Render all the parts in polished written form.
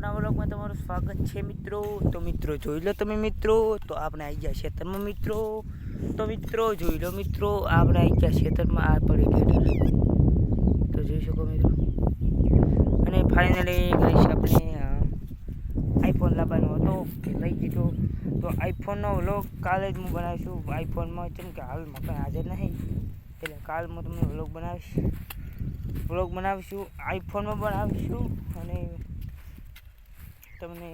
નવા વ્લોગમાં તમારું સ્વાગત છે મિત્રો। તો મિત્રો જોઈ લો તમે મિત્રો, તો આપણે આવી ગયા ખેતરમાં મિત્રો। તો મિત્રો જોઈ લો મિત્રો, આપણે આવી ગયા ખેતરમાં। આ પડી ગઈ તો જોઈ શકો મિત્રો। અને ફાઇનલી ગાઈસ આપણે આઈફોન લાવવાનો હતો, લઈ દીધો। તો આઈફોનનો વ્લોગ કાલે જ હું બનાવીશું। આઈફોનમાં કેમ કે હાલમાં કંઈ હાજર નહીં, એટલે કાલ હું તમને વ્લોગ બનાવીશું, આઈફોનમાં બનાવીશું અને તમને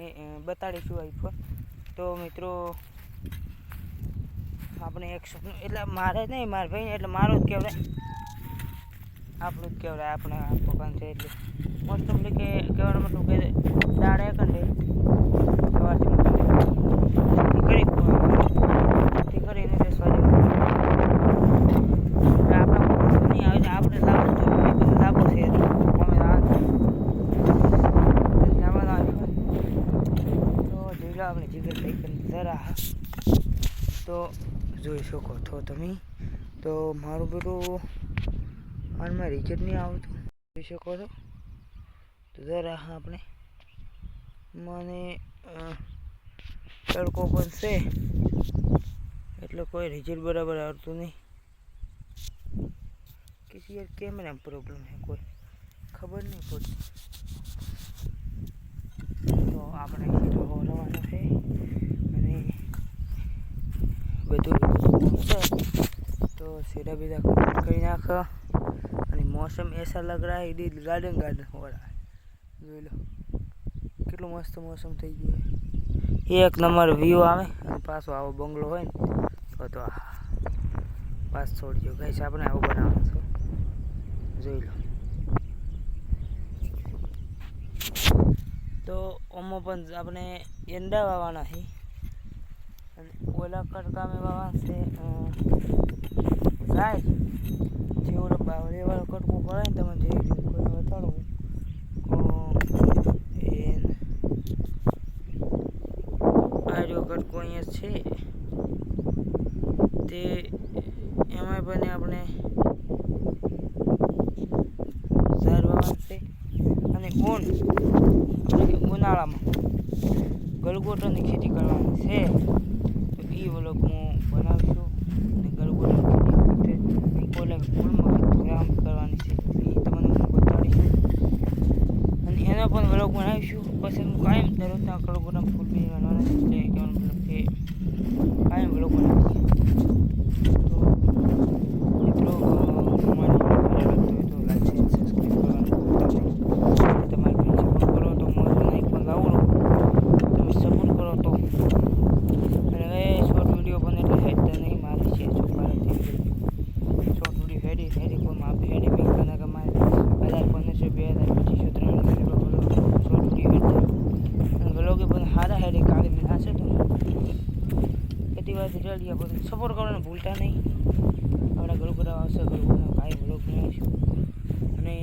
બતાડીશું આઈફોન। તો મિત્રો આપણે એક સપનું, એટલે મારે નહીં, મારા ભાઈને, એટલે મારું જ કહેવાય, આપણું જ કહેવાય, આપણે આ પકવાન છે। એટલે મોસ્ટ ઓફલી કે કહેવાનો મતલબ કે દાડે કંડે સવારથી કરીને આપણે લાભ લાભો છે આપણે જીગર સાયકલ જરા તો જોઈ શકો છો તમે। તો મારું બધું આનમાં રિઝલ્ટ નહીં આવતું, જોઈ શકો છો। તો જરા આપણે મને તડકો પણ છે, એટલે કોઈ રિઝલ્ટ બરાબર આવતું નહીં। किसी यार कैमरा में प्रॉब्लम है, कोई खबर नहीं पड़ती। तो આપણે હીરો રવાનો છે અને બધું છે। तो सीधा बीधा કરી નાખ અને मौसम ऐसा लग रहा है दिल गार्डन हो रहा है। જોઈ લો કેટલું મસ્ત મોસમ થઈ ગયું, એક નંબર વ્યૂ આવે અને પાછો આવો બંગલો હોય ને તો પાસ છોડજો ગાઈસ, આપણે આવું બનાવવાનું છે, જોઈ લો। તો ઓમાં પણ આપણે એંડા વાવવાના છે અને ઓલા કટકામે વાવવાના છે ગાય, જે ઓલો બાવળીવાળો કટકો પડે ને, તમે જે કોઈને બતાડો આ જો કટકો અહીંયા છે, તે એમાં પણ આપણે ઝાડવાવાનું છે અને ઉનાળામાં ગલગોટાની ખેતી કરવાની છે। તો એ વ્લોગ હું બનાવીશું અને ગલગોટાની ખેતી ઓલા ફૂલમાં કરવાની છે, એ તમને હું બતાડીશ અને એનો પણ વ્લોગ બનાવીશું। પછી હું કાયમ દરરોજના ગલગોટા ફૂલ બી બનાવવાના છે, એટલે કહેવાનો મતલબ કે કાયમ વ્લોગ બનાવીશ। સપોર્ટ કરવાનું ભૂલતા નહીં। આપણા ગલગોટા આવશે, ગલગોટા કાંઈ વ્લોગ બનાવીશું અને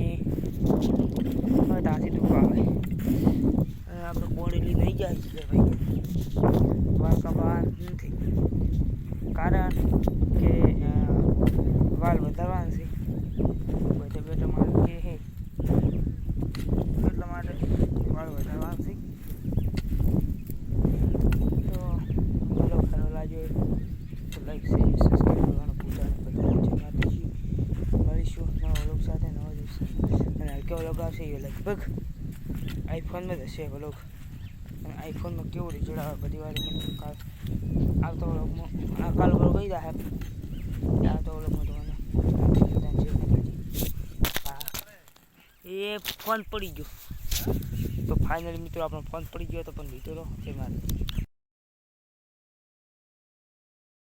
હવે ત્યાંથી દુઃખ આવે અને આપણે બોડી નહીં જાય છે ભાઈ, વાળ કાપવા નથી, કારણ કે વાળ વધારવાના છે, બેઠા બેઠા માણસ કે હે એટલા માટે વાળ વધારવાના છે। તો વ્લોગ સારો લાગ્યો તો લાઈક શેર સબસ્ક્રાઈબ કરવાનું ભૂલતા નહીં। મળીશું નવા વ્લોગ સાથે, નવા દિવસે અને હલકો વ્લોગ આવશે, એ લગભગ આઈફોનમાં જ હશે વ્લોગ, અને આઈફોનમાં કેવું રિઝલ્ટ આવે બધી વાર મને આવતો વ્લોગમાં કાલ વ્લોગ કહી દે આવતો વ્લોગમાં તમને એ ફોન પડી ગયો। તો ફાઇનલી મિત્રો આપણો ફોન પડી ગયો તો પણ લીધો રહો છે મારે।